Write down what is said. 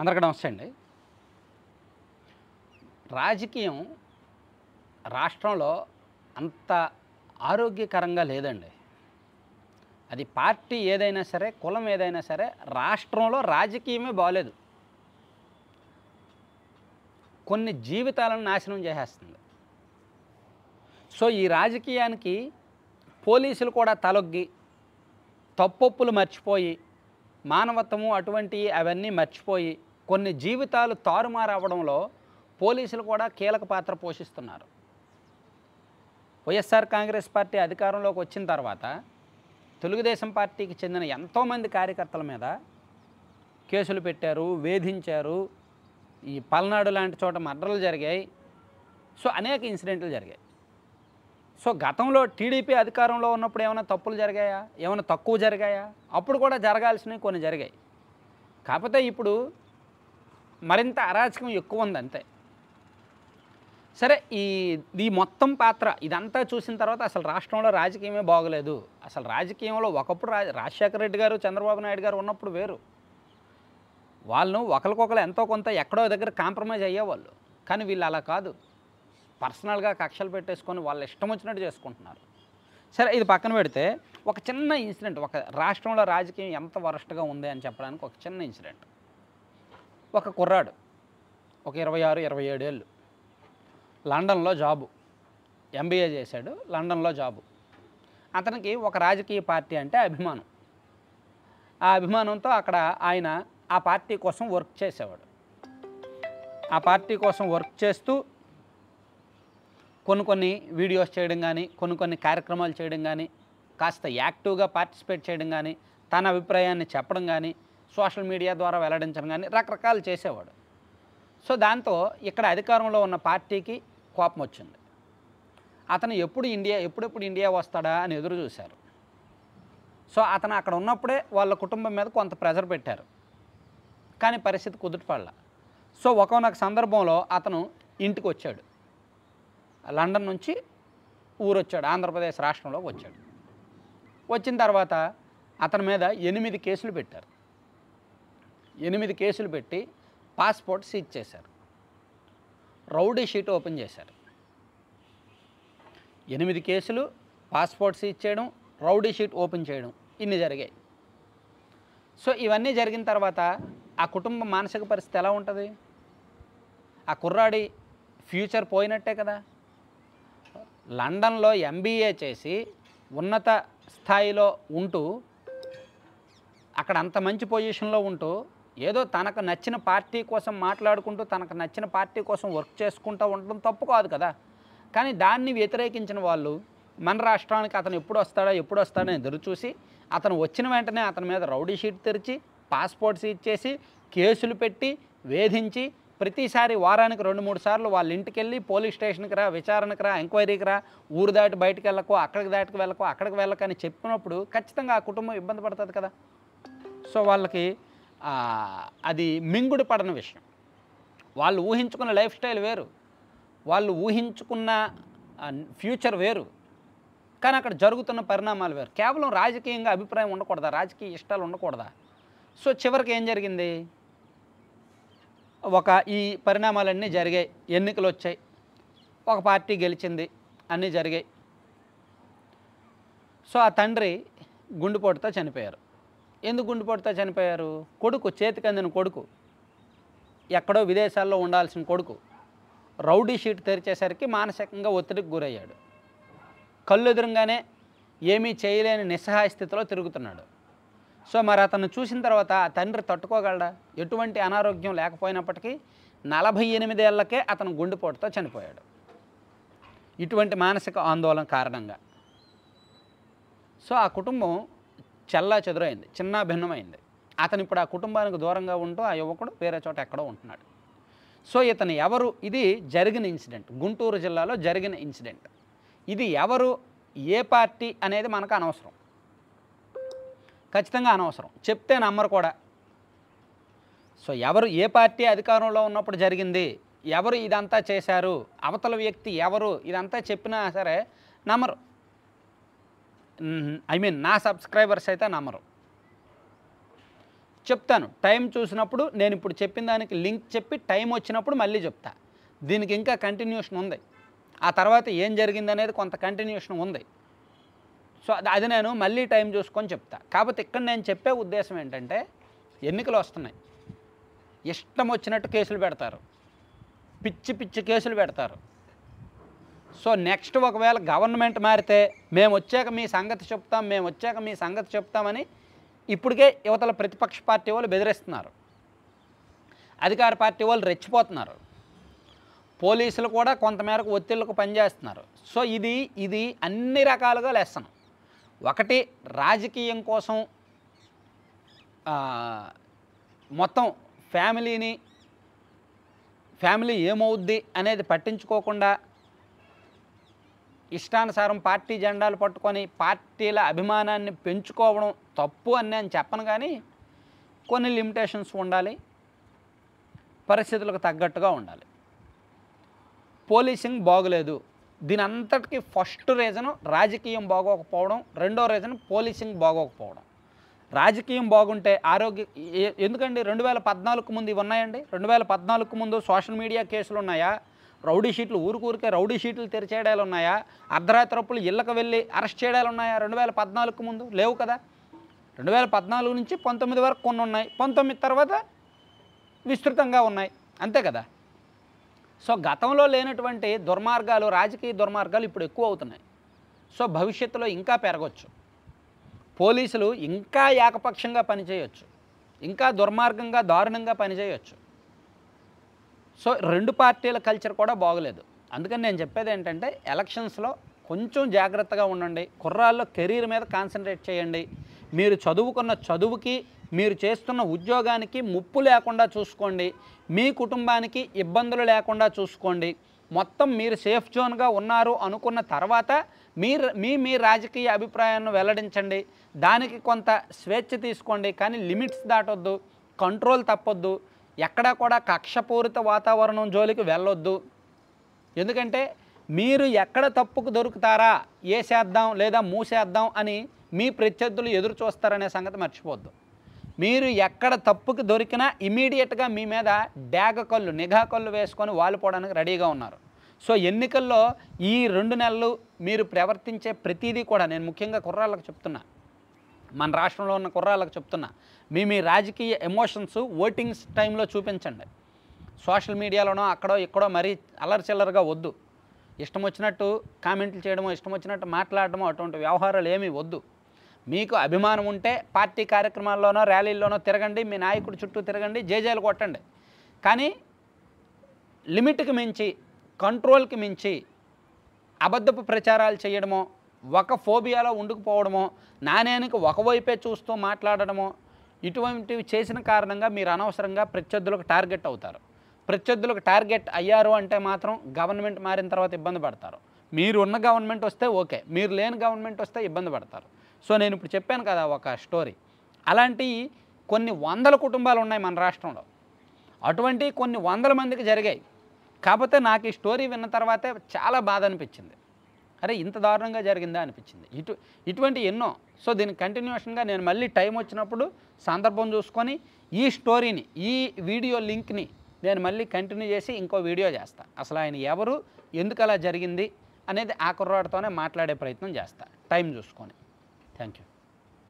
అందరికీ నమస్తే అండి. రాజకీయం రాష్ట్రంలో అంత ఆరోగ్యకరంగా లేదండి. అది పార్టీ ఏదైనా సరే, కులం ఏదైనా సరే, రాష్ట్రంలో రాజకీయమే బాలేదు. కొన్ని జీవితాలను నాశనం చేసేస్తుంది. సో ఈ రాజకీయానికి పోలీసులు కూడా తలొగ్గి, తప్పొప్పులు మర్చిపోయి, మానవత్వము అటువంటివి అవన్నీ మర్చిపోయి కొన్ని జీవితాలు తారుమారు అవ్వడంలో పోలీసులు కూడా కీలక పాత్ర పోషిస్తున్నారు. వైఎస్ఆర్ కాంగ్రెస్ పార్టీ అధికారంలోకి వచ్చిన తర్వాత తెలుగుదేశం పార్టీకి చెందిన ఎంతోమంది కార్యకర్తల మీద కేసులు పెట్టారు, వేధించారు. ఈ పల్నాడు లాంటి చోట మర్డర్లు జరిగాయి. సో అనేక ఇన్సిడెంట్లు జరిగాయి. సో గతంలో టీడీపీ అధికారంలో ఉన్నప్పుడు ఏమైనా తప్పులు జరిగాయా, ఏమైనా తక్కువ జరిగాయా? అప్పుడు కూడా జరగాల్సినవి కొన్ని జరిగాయి. కాకపోతే ఇప్పుడు మరింత అరాచకం ఎక్కువ ఉంది అంతే. సరే, ఈ మొత్తం పాత్ర ఇదంతా చూసిన తర్వాత అసలు రాష్ట్రంలో రాజకీయమే బాగలేదు. అసలు రాజకీయంలో ఒకప్పుడు రాజశేఖర రెడ్డి గారు, చంద్రబాబు నాయుడు గారు ఉన్నప్పుడు వేరు. వాళ్ళు ఒకరికొకరు ఎంతో కొంత ఎక్కడో దగ్గర కాంప్రమైజ్ అయ్యేవాళ్ళు. కానీ వీళ్ళు అలా కాదు. పర్సనల్గా కక్షలు పెట్టేసుకొని వాళ్ళ ఇష్టం వచ్చినట్టు చేసుకుంటున్నారు. సరే, ఇది పక్కన పెడితే ఒక చిన్న ఇన్సిడెంట్, ఒక రాష్ట్రంలో రాజకీయం ఎంత వరస్ట్గా ఉంది అని చెప్పడానికి ఒక చిన్న ఇన్సిడెంట్. ఒక కుర్రాడు, ఒక 26-27 ఏళ్ళు, లండన్లో జాబు, ఎంబీఏ చేశాడు, లండన్లో జాబు. అతనికి ఒక రాజకీయ పార్టీ అంటే అభిమానం. ఆ అభిమానంతో అక్కడ ఆయన ఆ పార్టీ కోసం వర్క్ చేసేవాడు. ఆ పార్టీ కోసం వర్క్ చేస్తూ కొన్ని వీడియోస్ చేయడం కానీ, కొన్ని కార్యక్రమాలు చేయడం కానీ, కాస్త యాక్టివ్గా పార్టిసిపేట్ చేయడం కానీ, తన అభిప్రాయాన్ని చెప్పడం కానీ, సోషల్ మీడియా ద్వారా వెల్లడించడం కానీ రకరకాలు చేసేవాడు. సో దాంతో ఇక్కడ అధికారంలో ఉన్న పార్టీకి కోపం వచ్చింది. అతను ఎప్పుడెప్పుడు ఇండియా వస్తాడా అని ఎదురు చూశారు. సో అతను అక్కడ ఉన్నప్పుడే వాళ్ళ కుటుంబం మీద కొంత ప్రెజర్ పెట్టారు. కానీ పరిస్థితి కుదుటపడలా. సో ఒకానొక సందర్భంలో అతను ఇంటికి వచ్చాడు. లండన్ నుంచి ఊరొచ్చాడు, ఆంధ్రప్రదేశ్ రాష్ట్రంలోకి వచ్చాడు. వచ్చిన తర్వాత అతని మీద 8 కేసులు పెట్టారు. 8 కేసులు పెట్టి పాస్పోర్ట్ సీజ్ చేశారు. రౌడీ షీట్ ఓపెన్ చేశారు. 8 కేసులు, పాస్పోర్ట్ సీజ్ చేయడం, రౌడీ షీట్ ఓపెన్ చేయడం, ఇన్ని జరిగాయి. సో ఇవన్నీ జరిగిన తర్వాత ఆ కుటుంబం మానసిక పరిస్థితి ఎలా ఉంటుంది? ఆ కుర్రాడి ఫ్యూచర్ పోయినట్టే కదా. లండన్లో ఎంబీఏ చేసి ఉన్నత స్థాయిలో ఉంటూ, అక్కడ అంత మంచి పొజిషన్లో ఉంటూ, ఏదో తనకు నచ్చిన పార్టీ కోసం మాట్లాడుకుంటూ, తనకు నచ్చిన పార్టీ కోసం వర్క్ చేసుకుంటూ ఉండడం తప్పు కాదు కదా. కానీ దాన్ని వ్యతిరేకించిన వాళ్ళు మన రాష్ట్రానికి అతను ఎప్పుడు వస్తాడని ఎదురు చూసి, అతను వచ్చిన వెంటనే అతని మీద రౌడీ షీట్ తెరిచి, పాస్పోర్ట్ సీజ్ చేసి, కేసులు పెట్టి, వేధించి, ప్రతిసారి వారానికి 2-3 సార్లు వాళ్ళ ఇంటికి వెళ్ళి పోలీస్ స్టేషన్కి రా, విచారణకు రా, ఎంక్వైరీకి రా, ఊరు దాటి బయటకు వెళ్ళకు, అక్కడికి వెళ్ళకని చెప్పినప్పుడు ఖచ్చితంగా ఆ కుటుంబం ఇబ్బంది పడుతుంది కదా. సో వాళ్ళకి అది మింగుడు పడని విషయం. వాళ్ళు ఊహించుకున్న లైఫ్ స్టైల్ వేరు, వాళ్ళు ఊహించుకున్న ఫ్యూచర్ వేరు, కానీ అక్కడ జరుగుతున్న పరిణామాలు వేరు. కేవలం రాజకీయంగా అభిప్రాయం ఉండకూడదా, రాజకీయ ఇష్టాలు ఉండకూడదా? సో చివరికి ఏం జరిగింది? ఈ పరిణామాలన్నీ జరిగాయి. ఎన్నికలు వచ్చాయి, ఒక పార్టీ గెలిచింది, అన్నీ జరిగాయి. సో ఆ తండ్రి గుండెపోటుతో చనిపోయారు. ఎందుకు గుండెపోటుతో చనిపోయారు? కొడుకు, చేతికి అందిన కొడుకు, ఎక్కడో విదేశాల్లో ఉండాల్సిన కొడుకు రౌడీ షీట్ తెరిచేసరికి మానసికంగా ఒత్తిడికి గురయ్యాడు. కళ్ళు ఎదురుగానే ఏమీ చేయలేని నిస్సహాయ స్థితిలో తిరుగుతున్నాడు. సో మరి అతను చూసిన తర్వాత ఆ తండ్రి తట్టుకోగలడా? ఎటువంటి అనారోగ్యం లేకపోయినప్పటికీ 48 ఏళ్లకే అతను గుండెపోటుతో చనిపోయాడు, ఇటువంటి మానసిక ఆందోళన కారణంగా. సో ఆ కుటుంబం చెల్లా చెదురైంది, చిన్న భిన్నమైంది. అతను ఇప్పుడు ఆ కుటుంబానికి దూరంగా ఉంటూ ఆ యువకుడు వేరే చోట ఎక్కడో ఉంటున్నాడు. సో ఇతను ఎవరు? ఇది జరిగిన ఇన్సిడెంట్, గుంటూరు జిల్లాలో జరిగిన ఇన్సిడెంట్. ఇది ఎవరు, ఏ పార్టీ అనేది మనకు అనవసరం, ఖచ్చితంగా అనవసరం. చెప్తే నమ్మరు కూడా. సో ఎవరు, ఏ పార్టీ అధికారంలో ఉన్నప్పుడు జరిగింది, ఎవరు ఇదంతా చేశారు, అవతల వ్యక్తి ఎవరు, ఇదంతా చెప్పినా సరే నమ్మరు. నా సబ్స్క్రైబర్స్ అయితే నమ్మరు. చెప్తాను. టైం చూసినప్పుడు నేను ఇప్పుడు చెప్పిన దానికి లింక్ చెప్పి టైం వచ్చినప్పుడు మళ్ళీ చెప్తా. దీనికి ఇంకా కంటిన్యూషన్ ఉంది. ఆ తర్వాత ఏం జరిగిందనేది కొంత కంటిన్యూషన్ ఉంది. సో అది నేను మళ్ళీ టైం చూసుకొని చెప్తా. కాకపోతే ఇక్కడ నేను చెప్పే ఉద్దేశం ఏంటంటే, ఎన్నికలు వస్తున్నాయి, ఇష్టం వచ్చినట్టు కేసులు పెడతారు, పిచ్చి పిచ్చి కేసులు పెడతారు. సో నెక్స్ట్ ఒకవేళ గవర్నమెంట్ మారితే మేము వచ్చాక మీ సంగతి చెప్తాం, మేము వచ్చాక మీ సంగతి చెప్తామని ఇప్పటికే యువతల ప్రతిపక్ష పార్టీ వాళ్ళు బెదిరిస్తున్నారు. అధికార పార్టీ వాళ్ళు రెచ్చిపోతున్నారు. పోలీసులు కూడా కొంతమేరకు ఒత్తిళ్లకు పనిచేస్తున్నారు. సో ఇది అన్ని రకాలుగా లెసన్. ఒకటి, రాజకీయం కోసం మొత్తం ఫ్యామిలీ ఏమవుద్ది అనేది పట్టించుకోకుండా ఇష్టానుసారం పార్టీ జెండాలు పట్టుకొని పార్టీల అభిమానాన్ని పెంచుకోవడం తప్పు అని నేను చెప్పను, కానీ కొన్ని లిమిటేషన్స్ ఉండాలి, పరిస్థితులకు తగ్గట్టుగా ఉండాలి. పోలీసింగ్ బాగోలేదు, దీని అంతటికి ఫస్ట్ రీజను రాజకీయం బాగోకపోవడం, రెండో రీజన్ పోలీసింగ్ బాగోకపోవడం. రాజకీయం బాగుంటే ఎందుకండి 2014 ముందు ఇవి ఉన్నాయండి? 2014 ముందు సోషల్ మీడియా కేసులు ఉన్నాయా? రౌడీ షీట్లు ఊరికే రౌడీ షీట్లు తెరిచేయడాలు ఉన్నాయా? అర్ధరాత్రప్పులు ఇళ్ళకు వెళ్ళి అరెస్ట్ చేయడాలు ఉన్నాయా 2014 ముందు? లేవు కదా. 2014 నుంచి 19 వరకు కొన్ని ఉన్నాయి, 19 తర్వాత విస్తృతంగా ఉన్నాయి, అంతే కదా. సో గతంలో లేనటువంటి దుర్మార్గాలు, రాజకీయ దుర్మార్గాలు ఇప్పుడు ఎక్కువ అవుతున్నాయి. సో భవిష్యత్తులో ఇంకా పెరగవచ్చు. పోలీసులు ఇంకా ఏకపక్షంగా పనిచేయవచ్చు, ఇంకా దుర్మార్గంగా దారుణంగా పనిచేయవచ్చు. సో రెండు పార్టీల కల్చర్ కూడా బాగలేదు. అందుకని నేను చెప్పేది ఏంటంటే, ఎలక్షన్స్లో కొంచెం జాగ్రత్తగా ఉండండి. కుర్రాల్లో కెరీర్ మీద కాన్సన్ట్రేట్ చేయండి. మీరు చదువుకున్న చదువుకి, మీరు చేస్తున్న ఉద్యోగానికి ముప్పు లేకుండా చూసుకోండి. మీ కుటుంబానికి ఇబ్బందులు లేకుండా చూసుకోండి. మొత్తం మీరు సేఫ్ జోన్గా ఉన్నారు అనుకున్న తర్వాత మీ రాజకీయ అభిప్రాయాన్ని వెల్లడించండి. దానికి కొంత స్వేచ్ఛ తీసుకోండి, కానీ లిమిట్స్ దాటొద్దు, కంట్రోల్ తప్పొద్దు, ఎక్కడా కూడా కక్షపూరిత వాతావరణం జోలికి వెళ్ళొద్దు. ఎందుకంటే మీరు ఎక్కడ తప్పుకు దొరుకుతారా, ఏసేద్దాం లేదా మూసేద్దాం అని మీ ప్రత్యర్థులు ఎదురు చూస్తారనే సంగతి మర్చిపోద్దు. మీరు ఎక్కడ తప్పుకు దొరికినా ఇమీడియట్గా మీ మీద నిఘా కళ్ళు వేసుకొని వాలిపోవడానికి రెడీగా ఉన్నారు. సో ఎన్నికల్లో ఈ 2 నెలలు మీరు ప్రవర్తించే ప్రతిదీ కూడా నేను ముఖ్యంగా కుర్రాళ్ళకు చెప్తున్నా, మన రాష్ట్రంలో ఉన్న కుర్రాళ్ళకు చెప్తున్నా, మీ రాజకీయ ఎమోషన్స్ ఓటింగ్స్ టైంలో చూపించండి. సోషల్ మీడియాలోనో అక్కడో ఇక్కడో మరీ అల్లరిచిల్లరగా వద్దు. ఇష్టం వచ్చినట్టు కామెంట్లు చేయడమో, ఇష్టం వచ్చినట్టు మాట్లాడడమో, అటువంటి వ్యవహారాలు ఏమీ వద్దు. మీకు అభిమానం ఉంటే పార్టీ కార్యక్రమాల్లోనో ర్యాలీల్లోనో తిరగండి, మీ నాయకుడి చుట్టూ తిరగండి, జేజేలు కొట్టండి. కానీ లిమిట్కి మించి, కంట్రోల్కి మించి అబద్ధపు ప్రచారాలు చేయడమో, ఒక ఫోబియాలో ఉండుకుపోవడమో, నాణ్యానికి ఒకవైపే చూస్తూ మాట్లాడడమో, ఇటువంటివి చేసిన కారణంగా మీరు అనవసరంగా ప్రత్యర్థులకు టార్గెట్ అవుతారు. ప్రత్యర్థులకు టార్గెట్ అయ్యారు అంటే మాత్రం గవర్నమెంట్ మారిన తర్వాత ఇబ్బంది పడతారు. మీరు ఉన్న గవర్నమెంట్ వస్తే ఓకే, మీరు లేని గవర్నమెంట్ వస్తే ఇబ్బంది పడతారు. సో నేను ఇప్పుడు చెప్పాను కదా ఒక స్టోరీ, అలాంటి కొన్ని వందల కుటుంబాలు ఉన్నాయి మన రాష్ట్రంలో. అటువంటి కొన్ని వందల మందికి జరిగాయి. కాకపోతే నాకు ఈ స్టోరీ విన్న తర్వాతే చాలా బాధ అనిపించింది. అరే ఇంత దారుణంగా జరిగిందా అనిపించింది. ఇటువంటి ఎన్నో. సో దీనికి కంటిన్యూషన్గా నేను మళ్ళీ టైం వచ్చినప్పుడు సందర్భం చూసుకొని ఈ స్టోరీని, ఈ వీడియో లింక్ని నేను మళ్ళీ కంటిన్యూ చేసి ఇంకో వీడియో చేస్తా. అసలు ఆయన ఎవరు, ఎందుకు అలా జరిగింది అనేది ఆ కుర్రాడితోనే మాట్లాడే ప్రయత్నం చేస్తా టైం చూసుకొని. Thank you.